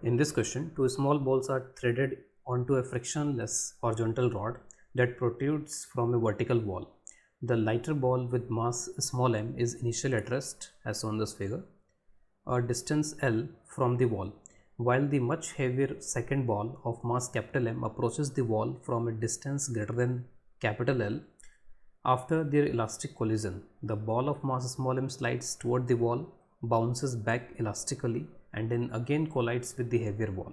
In this question, two small balls are threaded onto a frictionless horizontal rod that protrudes from a vertical wall. The lighter ball with mass small m is initially at rest, as shown in this figure, a distance L from the wall, while the much heavier second ball of mass capital M approaches the wall from a distance greater than capital L. After their elastic collision, the ball of mass small m slides toward the wall, bounces back elastically, and then again collides with the heavier ball.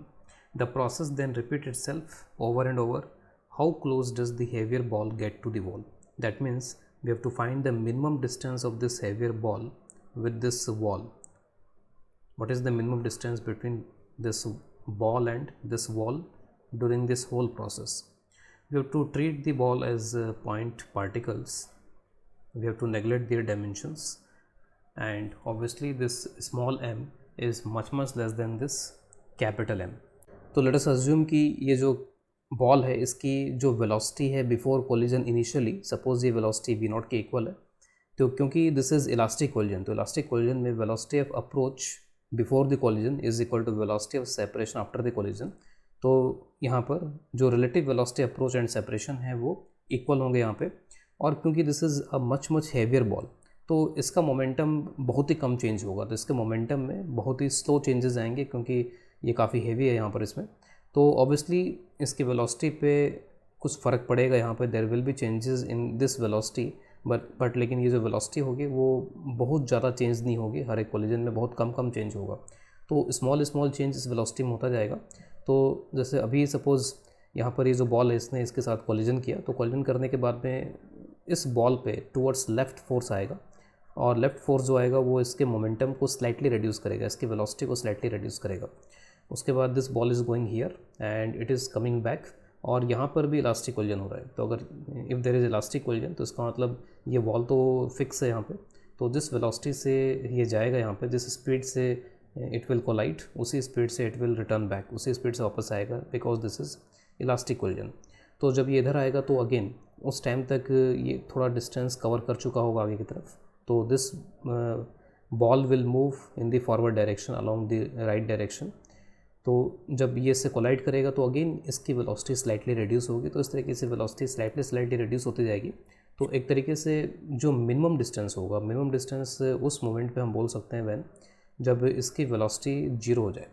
The process then repeats itself over and over. How close does the heavier ball get to the wall? That means we have to find the minimum distance of this heavier ball with this wall. What is the minimum distance between this ball and this wall during this whole process? We have to treat the ball as point particles. We have to neglect their dimensions, and obviously this small m is much less than this capital M. तो let us assume कि ये जो ball है इसकी जो velocity है before collision initially, suppose ये velocity v naught के इक्वल है, तो क्योंकि दिस इज इलास्टिक कोलिजन, तो इलास्टिक कोलिजन में velocity of approach before the collision is equal to velocity of separation after the collision. तो यहाँ पर जो relative velocity approach and separation है वो इक्वल होंगे यहाँ पे, और क्योंकि this is a much heavier ball तो इसका मोमेंटम बहुत ही कम चेंज होगा, तो इसके मोमेंटम में बहुत ही स्लो चेंजेस आएंगे क्योंकि ये काफ़ी हेवी है यहाँ पर इसमें. तो ऑब्वियसली इसकी वेलोसिटी पे कुछ फ़र्क पड़ेगा यहाँ पे, there will be changes in this velocity, but लेकिन ये जो वेलोसिटी होगी वो बहुत ज़्यादा चेंज नहीं होगी, हर एक कोलिजन में बहुत कम चेंज होगा. तो स्मॉल चेंज इस वेलोसिटी में होता जाएगा. तो जैसे अभी सपोज़ यहाँ पर ये जो बॉल है इसने इसके साथ कोलिजन किया, तो कोलिजन करने के बाद में इस बॉल पे टुवर्ड्स लेफ़्ट फोर्स आएगा, और लेफ़्ट फोर्स जो आएगा वो इसके मोमेंटम को स्लाइटली रिड्यूस करेगा, इसकी वेलोसिटी को स्लाइटली रिड्यूस करेगा. उसके बाद this ball is going here and it is coming back, और यहाँ पर भी इलास्टिक कोलिजन हो रहा है. तो अगर if there is elastic collision तो इसका मतलब ये बॉल तो फिक्स है यहाँ पे, तो जिस वेलोसिटी से ये जाएगा यहाँ पे, जिस स्पीड से इट विल कोलाइड, उसी स्पीड से इट विल रिटर्न बैक, उसी स्पीड से वापस आएगा, because this is elastic collision. तो जब ये इधर आएगा तो अगेन उस टाइम तक ये थोड़ा डिस्टेंस कवर कर चुका होगा आगे की तरफ, तो this ball will move in the forward direction along the right direction. तो जब ये इससे कोलाइड करेगा तो अगेन इसकी वेलोसिटी स्लाइटली रिड्यूस होगी, तो इस तरीके से वेलोसिटी स्लाइटली रिड्यूस होती जाएगी. तो एक तरीके से जो मिनिमम डिस्टेंस होगा, मिनिमम डिस्टेंस उस मोमेंट पे हम बोल सकते हैं व्हेन जब इसकी वेलोसिटी जीरो हो जाए.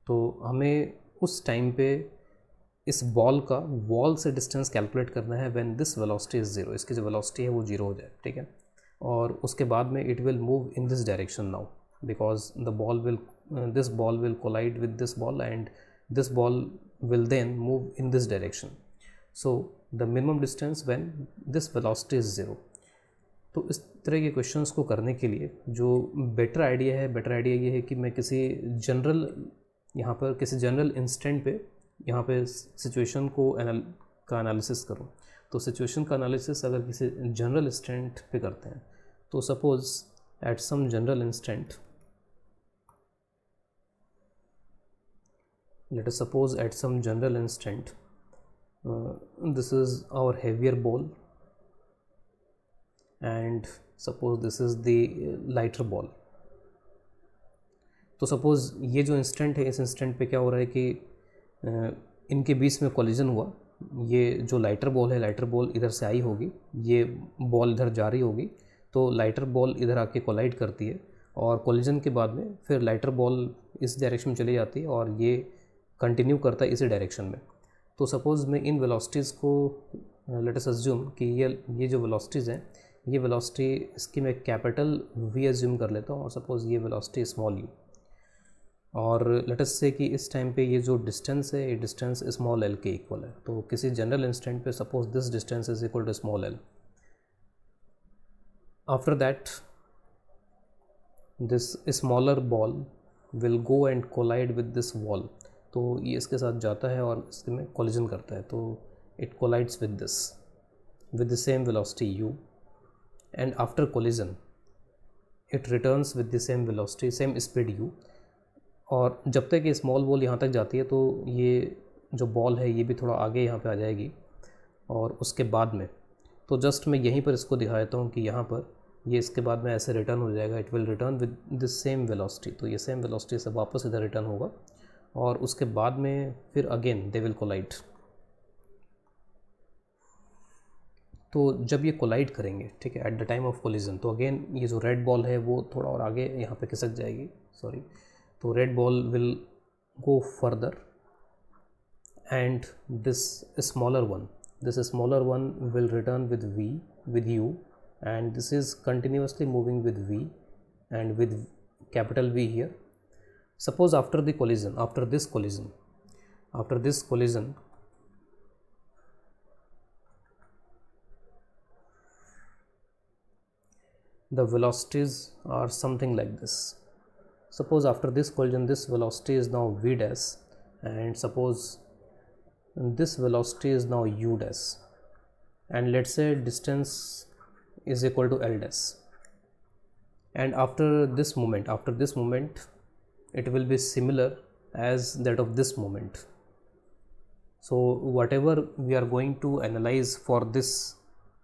तो हमें उस टाइम पे इस बॉल का वॉल से डिस्टेंस कैलकुलेट करना है when this velocity is zero, इसकी जो वेलोसिटी है वो जीरो हो जाए, ठीक है. और उसके बाद में it will move in this direction now, because the ball will this ball will collide with this ball and this ball will then move in this direction. So the minimum distance when this velocity is zero. तो इस तरह के questions को करने के लिए जो better idea ये है कि मैं किसी जनरल यहाँ पर किसी जनरल इंस्टेंट पे यहाँ पे सिचुएशन को का एनालिसिस करूँ. तो सिचुएशन का एनालिसिस अगर किसी जनरल इंस्टेंट पे करते हैं, तो suppose at some general instant, let us suppose at some general instant this is our heavier ball and suppose this is the lighter ball. तो सपोज़ ये जो इंस्टेंट है, इस इंस्टेंट पे क्या हो रहा है कि इनके बीच में कोलिजन हुआ. ये जो लाइटर बॉल है, लाइटर बॉल इधर से आई होगी, ये बॉल इधर जा रही होगी, तो लाइटर बॉल इधर आके कोलाइड करती है, और कोलिजन के बाद में फिर लाइटर बॉल इस डायरेक्शन में चली जाती है और ये कंटिन्यू करता है इसी डायरेक्शन में. तो सपोज़ मैं इन वेलोसिटीज़ को लेट अस अज्यूम कि ये जो वेलोसिटीज़ हैं, ये वेलोसिटी इसकी मैं कैपिटल V अज्यूम कर लेता हूँ, और सपोज़ ये वेलोसिटी स्मॉल u, और लेट अस से कि इस टाइम पे ये जो डिस्टेंस है, ये डिस्टेंस स्मॉल l के इक्वल है. तो किसी जनरल इंस्टेंट पे suppose this distance is equal to small l. After that this smaller ball will go and collide with this wall. तो ये इसके साथ जाता है और इसके में कोलिजन करता है, तो it collides with this with the same velocity u, and after collision it returns with the same velocity, same speed u. और जब तक ये स्मॉल बॉल यहाँ तक जाती है तो ये जो बॉल है ये भी थोड़ा आगे यहाँ पे आ जाएगी, और उसके बाद में तो जस्ट मैं यहीं पर इसको दिखा देता हूँ कि यहाँ पर ये इसके बाद में ऐसे रिटर्न हो जाएगा, it will return with the same velocity. तो ये सेम वेलोसिटी से वापस इधर रिटर्न होगा, और उसके बाद में फिर अगेन दे विल कोलाइड। तो जब ये कोलाइड करेंगे, ठीक है, at the time of collision, तो अगेन ये जो रेड बॉल है वो थोड़ा और आगे यहाँ पे खिसक जाएगी, सॉरी, तो red ball will go further and this smaller one will return with u, and this is continuously moving with v and with capital V here. Suppose after this collision the velocities are something like this. Suppose after this collision this velocity is now v dash, and suppose this velocity is now u dash, and let's say distance is equal to L dash, and after this moment it will be similar as that of this moment. So whatever we are going to analyze for this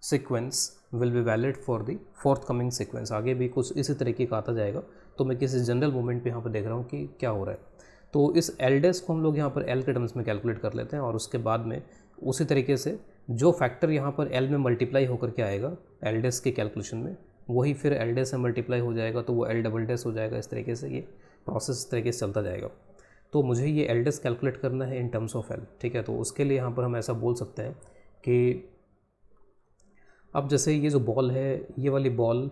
sequence will be valid for the forthcoming sequence. आगे भी कुछ इसी तरीके का आता जाएगा, तो मैं किसी जनरल मोमेंट पे यहाँ पर देख रहा हूँ कि क्या हो रहा है। तो इस एल डैश को हम लोग यहाँ पर एल के टर्म्स में कैलकुलेट कर लेते हैं, और उसके बाद में उसी तरीके से जो फैक्टर यहाँ पर एल में मल्टीप्लाई होकर के आएगा एल डैश के कैलकुलेशन में, वही फिर एल डैश से मल्टीप्लाई हो जाएगा तो वो एल डबल डैश हो जाएगा। इस तरीके से ये प्रोसेस इस तरीके से चलता जाएगा। तो मुझे ये एल डैश कैलकुलेट करना है इन टर्म्स ऑफ एल, ठीक है। तो उसके लिए यहाँ पर हम ऐसा बोल सकते हैं कि अब जैसे ये जो बॉल है, ये वाली बॉल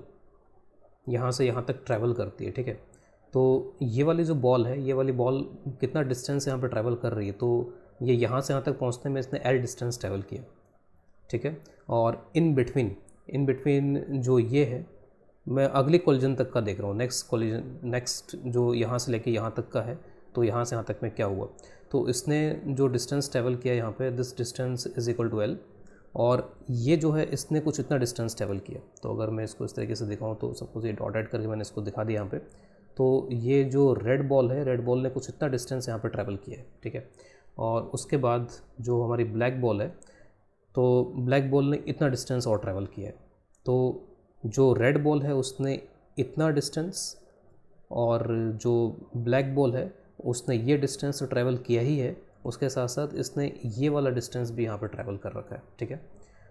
यहाँ से यहाँ तक ट्रैवल करती है, ठीक है। तो ये वाली जो बॉल है, ये वाली बॉल कितना डिस्टेंस यहाँ पर ट्रैवल कर रही है, तो ये यहाँ से यहाँ तक पहुँचने में इसने एल डिस्टेंस ट्रैवल किया, ठीक है। और इन बिटवीन जो ये है, मैं अगली कोलिजन तक का देख रहा हूँ, नेक्स्ट जो यहाँ से लेके यहाँ तक का है, तो यहाँ से यहाँ तक में क्या हुआ। तो इसने जो डिस्टेंस ट्रैवल किया यहाँ पे, this distance is equal to L, और ये जो है इसने कुछ इतना डिस्टेंस ट्रैवल किया। तो अगर मैं इसको इस तरीके से दिखाऊँ, तो सपोज ये डॉट ऐड करके मैंने इसको दिखा दिया यहाँ पे, तो ये जो रेड बॉल है, रेड बॉल ने कुछ इतना डिस्टेंस यहाँ पे ट्रैवल किया है, ठीक है। और उसके बाद जो हमारी ब्लैक बॉल है, तो ब्लैक बॉल ने इतना डिस्टेंस और ट्रैवल किया है। तो जो रेड बॉल है उसने इतना डिस्टेंस, और जो ब्लैक बॉल है उसने ये डिस्टेंस तो ट्रैवल किया ही है, उसके साथ साथ इसने ये वाला डिस्टेंस भी यहाँ पर ट्रैवल कर रखा है, ठीक है।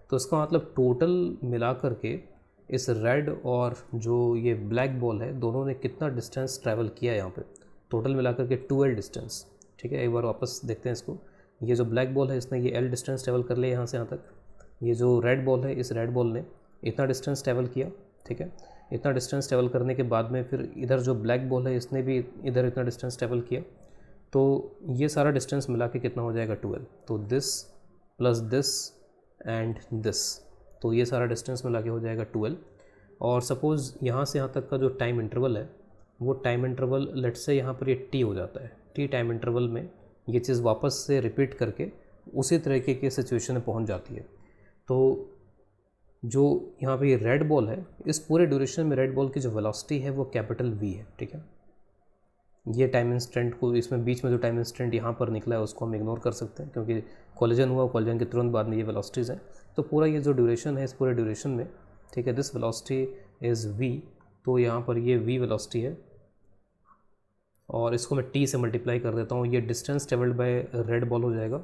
तो इसका मतलब टोटल मिला करके इस रेड और जो ये ब्लैक बॉल है, दोनों ने कितना डिस्टेंस ट्रैवल किया यहाँ पे, टोटल मिला करके 2L डिस्टेंस, ठीक है। एक बार वापस देखते हैं इसको। ये जो ब्लैक बॉल है इसने ये L डिस्टेंस ट्रैवल कर लिया यहाँ से यहाँ तक। ये जो रेड बॉल है, इस रेड बॉल ने इतना डिस्टेंस ट्रैवल किया, ठीक है। इतना डिस्टेंस ट्रैवल करने के बाद में फिर इधर जो ब्लैक बॉल है इसने भी इधर इतना डिस्टेंस ट्रैवल किया। तो ये सारा डिस्टेंस मिला के कितना हो जाएगा 2L। तो this plus this and this, तो ये सारा डिस्टेंस मिला के हो जाएगा 2L। और सपोज़ यहाँ से यहाँ तक का जो टाइम इंटरवल है, वो टाइम इंटरवल लेट्स से यहाँ पर ये t हो जाता है। t टाइम इंटरवल में ये चीज़ वापस से रिपीट करके उसी तरीके की सिचुएशन में पहुँच जाती है। तो जो यहाँ पे ये रेड बॉल है, इस पूरे ड्यूरेशन में रेड बॉल की जो वेलोसिटी है वो कैपिटल V है, ठीक है। ये टाइम इंस्टेंट को, इसमें बीच में जो टाइम इंस्टेंट यहाँ पर निकला है उसको हम इग्नोर कर सकते हैं, क्योंकि कोलिजन हुआ, कोलिजन के तुरंत बाद में ये वेलोसिटीज़ हैं। तो पूरा ये जो ड्यूरेशन है, इस पूरे ड्यूरेशन में, ठीक है, दिस वेलोसिटी इज़ v, तो यहाँ पर ये v वेलोसिटी है, और इसको मैं t से मल्टीप्लाई कर देता हूँ। ये distance travelled by red ball हो जाएगा।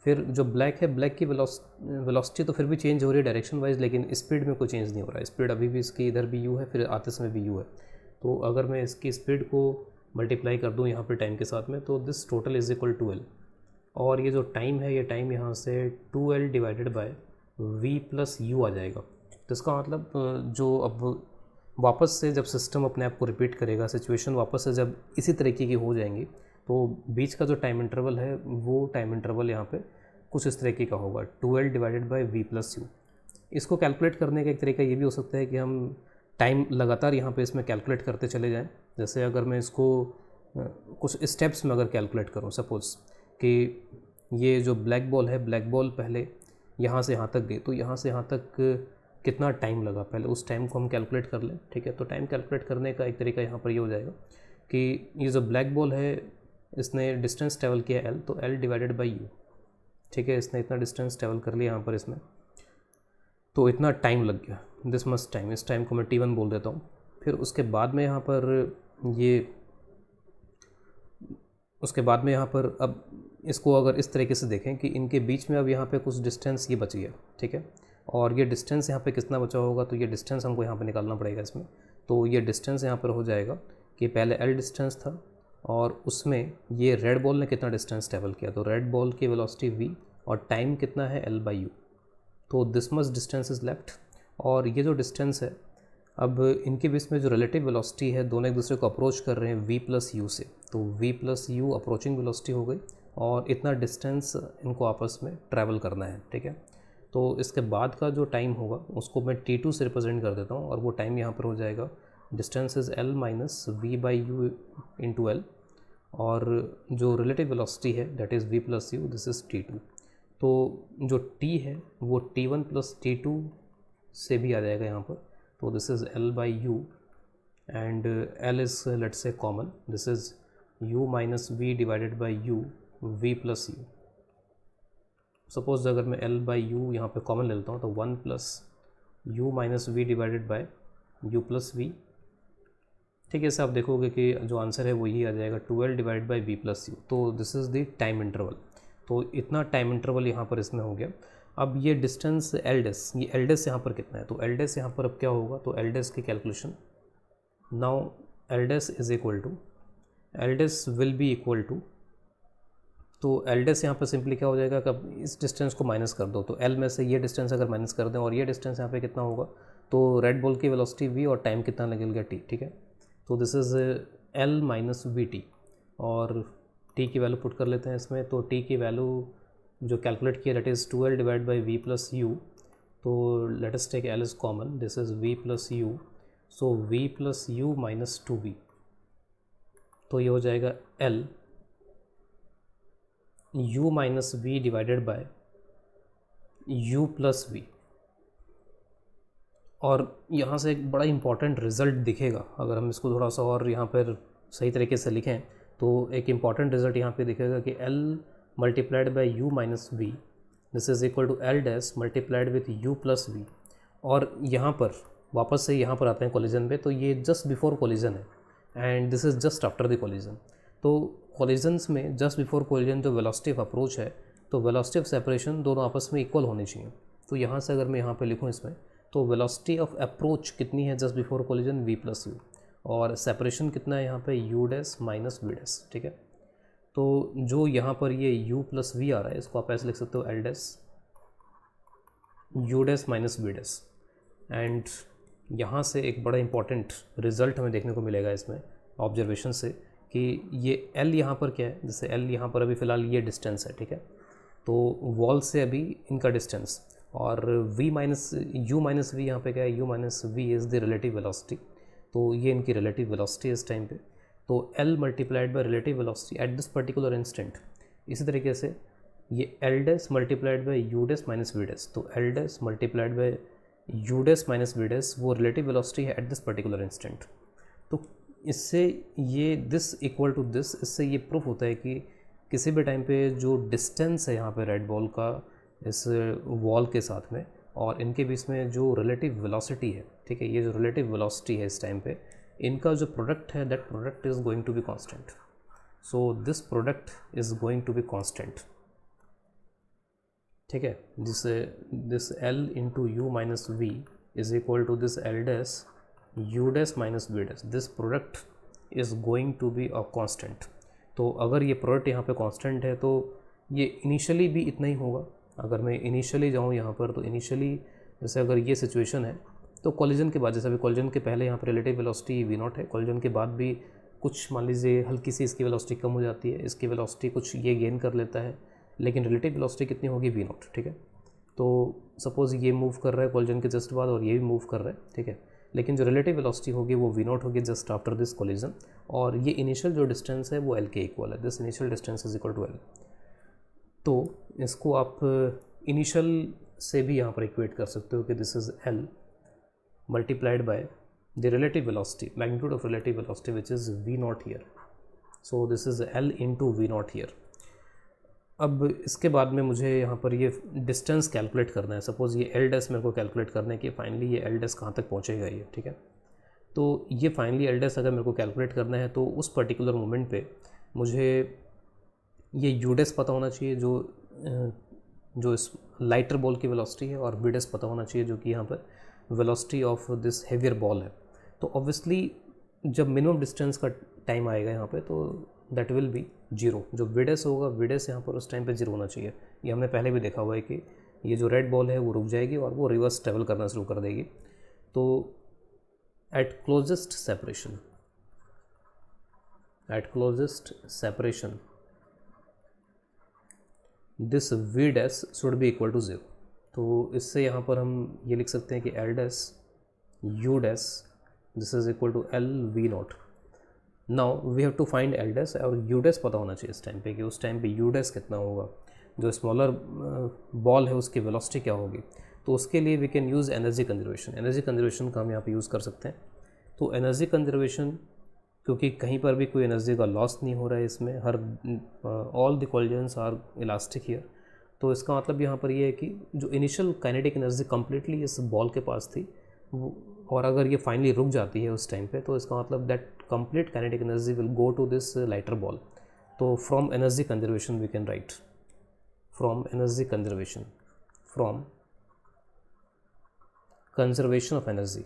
फिर जो ब्लैक है, ब्लैक की वेलोसिटी तो फिर भी चेंज हो रही है डायरेक्शन वाइज, लेकिन स्पीड में कोई चेंज नहीं हो रहा है। स्पीड अभी भी इसकी इधर भी u है, फिर आते समय भी u है। तो अगर मैं इसकी स्पीड को मल्टीप्लाई कर दूँ यहाँ पे टाइम के साथ में, तो this total is equal to L, और ये जो टाइम है, ये टाइम यहाँ से 2L divided by v plus u आ जाएगा। तो इसका मतलब जो अब वापस से जब सिस्टम अपने आप को रिपीट करेगा, सिचुएशन वापस से जब इसी तरीके की हो जाएंगी, तो बीच का जो टाइम इंटरवल है वो टाइम इंटरवल यहाँ पे कुछ इस तरीके का होगा, 2L divided by v plus u। इसको कैलकुलेट करने का एक तरीका ये भी हो सकता है कि हम टाइम लगातार यहाँ पे इसमें कैलकुलेट करते चले जाएं। जैसे अगर मैं इसको कुछ स्टेप्स में अगर कैलकुलेट करूँ, सपोज़ कि ये जो ब्लैक बॉल है, ब्लैक बॉल पहले यहाँ से यहाँ तक गई, तो यहाँ से यहाँ तक कितना टाइम लगा, पहले उस टाइम को हम कैलकुलेट कर लें, ठीक है। तो टाइम कैलकुलेट करने का एक तरीका यहाँ पर ये हो जाएगा कि ये जो ब्लैक बॉल है, इसने डिस्टेंस ट्रैवल किया L, तो L डिवाइडेड बाई U, ठीक है। इसने इतना डिस्टेंस ट्रैवल कर लिया यहाँ पर इसमें, तो इतना टाइम लग गया, दिस मच टाइम। इस टाइम को मैं T1 बोल देता हूँ। फिर उसके बाद में यहाँ पर ये उसके बाद में यहाँ पर अब इसको अगर इस तरीके से देखें कि इनके बीच में अब यहाँ पे कुछ डिस्टेंस ये बच गया, ठीक है, और ये डिस्टेंस यहाँ पे कितना बचा होगा, तो ये डिस्टेंस हमको यहाँ पे निकालना पड़ेगा इसमें। तो ये डिस्टेंस यहाँ पर हो जाएगा कि पहले L डिस्टेंस था और उसमें ये रेड बॉल ने कितना डिस्टेंस ट्रैवल किया, तो रेड बॉल की वेलोसिटी v और टाइम कितना है L/u, तो this much distance is left. और ये जो डिस्टेंस है, अब इनके बीच में जो रिलेटिव वेलोसिटी है, दोनों एक दूसरे को अप्रोच कर रहे हैं v प्लस यू से, तो v plus you approaching velocity हो गई और इतना डिस्टेंस इनको आपस में ट्रैवल करना है, ठीक है। तो इसके बाद का जो टाइम होगा उसको मैं t2 से रिप्रेजेंट कर देता हूँ और वो टाइम यहाँ पर हो जाएगा distance is l minus V by U into L, और जो रिलेटिव वेलोसिटी है that is v plus U, this is t2। तो जो t है वो t1 प्लस t2 से भी आ जाएगा यहाँ पर, तो this is l by you and l is let's say common, this is u minus v divided by u v plus you. Suppose अगर मैं l बाई यू यहाँ पे कॉमन ले लेता हूँ तो 1 plus u minus v divided by u plus v, ठीक है। ऐसे आप देखोगे कि जो आंसर है वो यही आ जाएगा 2l divide by v plus u. तो this is the time interval, तो इतना टाइम इंटरवल यहाँ पर इसमें हो गया। अब ये डिस्टेंस l डैश, ये l डैश यहाँ पर कितना है, तो l डैश यहाँ पर अब क्या होगा, तो l डैश की calculation, now l dash is equal to, l dash will be equal to, तो l डैश यहाँ पर सिंपली क्या हो जाएगा कि अब इस डिस्टेंस को माइनस कर दो, तो l में से ये डिस्टेंस अगर माइनस कर दें और ये डिस्टेंस यहाँ पे कितना होगा, तो रेड बॉल की वेलोसिटी v और टाइम कितना लगेगा गया t, ठीक है। तो this is l minus we T, और t की वैल्यू पुट कर लेते हैं इसमें, तो t की वैल्यू जो कैलकुलेट किया that is 2l divide by v plus u, तो let us take l is common, this is v plus u, so v plus u minus 2v, तो ये हो जाएगा l u minus v divided by u plus v। और यहाँ से एक बड़ा इंपॉर्टेंट रिज़ल्ट दिखेगा, अगर हम इसको थोड़ा सा और यहाँ पर सही तरीके से लिखें तो एक इम्पॉर्टेंट रिज़ल्ट यहाँ पे दिखेगा कि l multiplied by U minus V, this is equal to l dash multiplied with u plus v। और यहाँ पर वापस से यहाँ पर आते हैं कोलिजन पे, तो ये जस्ट बिफोर कोलिजन है and this is just after the collision. तो कोलिजन्स में जस्ट बिफोर कोलिजन जो वेलोसिटी ऑफ अप्रोच है, तो वेलोसिटी ऑफ सेपरेशन दोनों आपस में इक्वल होनी चाहिए। तो यहाँ से अगर मैं यहाँ पे लिखूँ इसमें, तो वेलोसिटी ऑफ अप्रोच कितनी है just before collision, v plus you, और सेपरेशन कितना है यहाँ पे u dash minus v dash, ठीक है। तो जो यहाँ पर ये u प्लस v आ रहा है, इसको आप ऐसे लिख सकते हो l dash u dash minus v dash. And यहाँ से एक बड़ा इंपॉर्टेंट रिजल्ट हमें देखने को मिलेगा इसमें ऑब्जर्वेशन से, कि ये l यहाँ पर क्या है, जैसे l यहाँ पर अभी फ़िलहाल ये डिस्टेंस है, ठीक है, तो वॉल से अभी इनका डिस्टेंस, और v minus u minus V यहाँ पे क्या है, u minus V is the relative velocity, तो ये इनकी रिलेटिव वेलोसिटी है इस टाइम पे। तो l multiplied by relative velocity at this particular instant. इसी तरीके से ये l dash multiplied by u dash minus v dash, तो l dash multiplied by u dash minus v dash वो रिलेटिव वेलोसिटी है एट दिस पर्टिकुलर इंस्टेंट। तो इससे ये दिस इक्वल टू दिस, इससे ये प्रूफ होता है कि किसी भी टाइम पे जो डिस्टेंस है यहाँ पे रेड बॉल का इस वॉल के साथ में और इनके बीच में जो रिलेटिव वेलोसिटी है, ठीक है, ये जो रिलेटिव वेलोसिटी है इस टाइम पे, इनका जो प्रोडक्ट है that product is going to be constant. So this product is going to be constant, ठीक है, जिससे this l into U minus V is equal to this l dash u dash minus v dash, this product is going to be a constant. तो अगर ये product यहाँ पे constant है तो ये इनिशियली भी इतना ही होगा। अगर मैं इनिशियली जाऊँ यहाँ पर, तो इनिशियली जैसे अगर ये सिचुएशन है तो कॉलिजन के बाद, जैसे अभी कॉलिजन के पहले यहाँ पर रिलेटिव वेलोसिटी v नॉट है, कॉलिजन के बाद भी कुछ मान लीजिए हल्की सी इसकी वेलोसिटी कम हो जाती है, इसकी वेलोसिटी कुछ ये गेन कर लेता है, लेकिन रिलेटिव वेलोसिटी कितनी होगी, v नॉट, ठीक है। तो सपोज़ ये मूव कर रहा है कॉलिजन के जस्ट बाद और ये भी मूव कर रहा है, ठीक है, लेकिन जो रिलेटिव वेलोसिटी होगी वो v नॉट होगी जस्ट आफ्टर दिस कॉलिजन, और ये इनिशियल जो डिस्टेंस है वो l के इक्वल है, this initial distance is equal to l। तो इसको आप इनिशियल से भी यहाँ पर इक्वेट कर सकते हो कि this is l multiplied by the relative velocity, magnitude of relative velocity which is v not here, so this is l into v not here. अब इसके बाद में मुझे यहाँ पर ये डिस्टेंस कैलकुलेट करना है। सपोज़ ये l डैश मेरे को कैलकुलेट करना है कि फाइनली ये l डैश कहाँ तक पहुँचेगा ये, ठीक है। तो ये फाइनली l डैश अगर मेरे को कैलकुलेट करना है तो उस पर्टिकुलर मोमेंट पे मुझे ये यूडेस पता होना चाहिए जो इस लाइटर बॉल की वेलोसिटी है, और वीडेस पता होना चाहिए जो कि यहाँ पर velocity of this heavier ball है। तो ऑब्वियसली जब मिनिमम डिस्टेंस का टाइम आएगा यहाँ पे तो दैट विल बी जीरो। जो वीडेस होगा, वीडेस यहाँ पर उस टाइम पे जीरो होना चाहिए। ये हमने पहले भी देखा हुआ है कि ये जो रेड बॉल है वो रुक जाएगी और वो रिवर्स ट्रेवल करना शुरू कर देगी। तो at closest separation this V dash should be equal to zero. तो इससे यहाँ पर हम ये लिख सकते हैं कि L dash U dash this is equal to L V naught. Now we have to find L dash, और यू डैश पता होना चाहिए इस टाइम पे कि उस टाइम पे यू डैश कितना होगा, जो स्मॉलर बॉल है उसकी वेलोसिटी क्या होगी। तो उसके लिए we can use energy conservation. Energy conservation का हम यहाँ पे यूज़ कर सकते हैं। तो एनर्जी कंजर्वेशन, क्योंकि कहीं पर भी कोई एनर्जी का लॉस नहीं हो रहा है इसमें, हर all the collisions are elastic here. तो इसका मतलब यहाँ पर ये है कि जो इनिशियल काइनेटिक एनर्जी कम्प्लीटली इस बॉल के पास थी और अगर ये फाइनली रुक जाती है उस टाइम पे, तो इसका मतलब that complete kinetic energy will go to this lighter ball. तो from energy conservation we can write, from conservation of energy,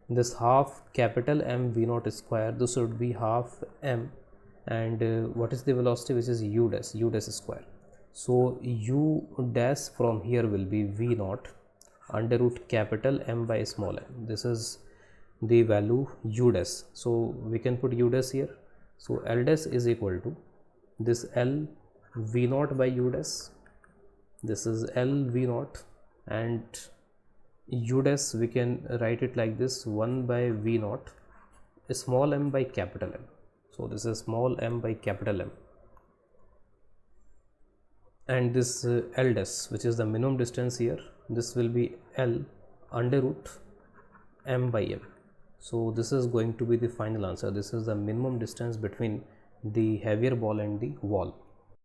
this half capital M V naught square, this would be half M, and what is the velocity, which is u dash square. So u dash from here will be V naught under root capital M by small m. This is the value u dash, so we can put u dash here. So L dash is equal to this L V naught by u dash, this is L V naught, and u dash we can write it like this, 1 by V naught small m by capital M. So this is small m by capital M, and this L dash, which is the minimum distance here, this will be L under root m by m. So this is going to be the final answer. This is the minimum distance between the heavier ball and the wall.